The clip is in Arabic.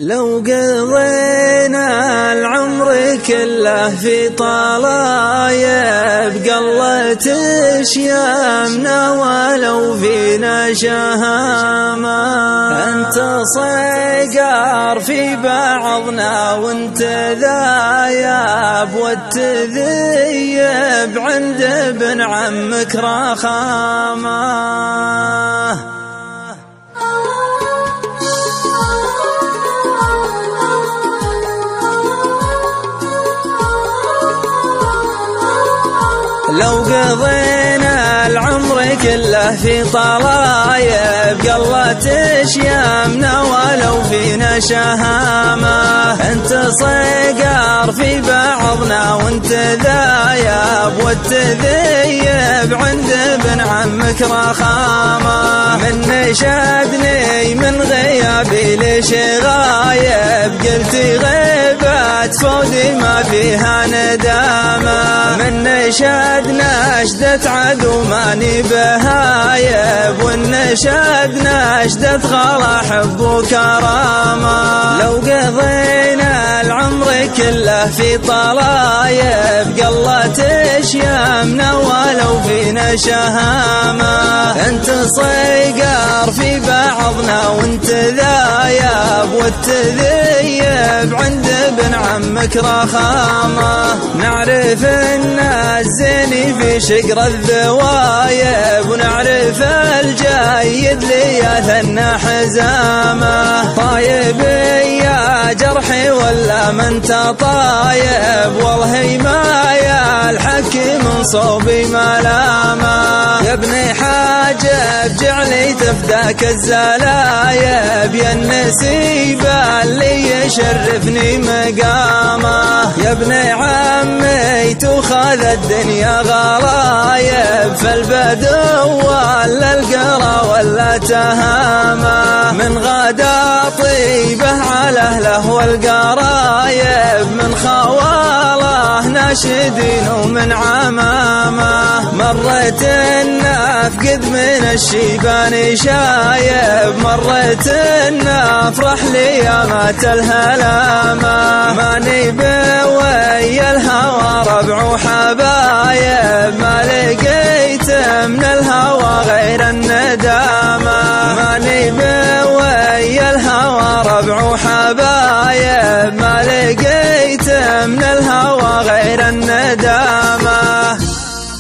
لو قضينا العمر كله في طلايب قلت شيامنا ولو فينا شهامة. أنت صيقار في بعضنا وانت ذايب والتذيب عند ابن عمك رخامة. لو قضينا العمر كله في طلايب قلت شيامنا ولو فينا شهامة. انت صيقار في بعضنا وانت ذايب والتذيب عند ابن عمك رخامة. من نشدني من غيابي ليش غايب قلتي غيبات فودي ما فيها ندامة. من نشد نشدت عدو ماني بهايب والنشد نشدت غلا حب وكرامة. لو قضينا العمر كله في طلايب قلت شيامنا ولو فينا شهامة. انت صيقار في بعضنا وانت ذايب والتذيب عند ابن عمك رخامة. نعرف الناس زيني في شقر الذوايب ونعرف الجيد لياثنا حزامة. طايب يا جرحي ولا من تطايب والله ما يا الحكي من صوبي ملامة. يا ابني حاجب جعلي تفداك الزلايب يا النسيب اللي يشرفني مقامه. يا ابني عمي تخذ الدنيا غلايب فالبدو ولا القرى ولا تهامه. من غدا طيبه على اهله والقرايب من خواله ناشدين ومن عمامه. مرت النفقد من الشيبان شايب مرت النفرح ليامات الهلامه. ماني بوي الهوى ربع وحبايب ما لقيت من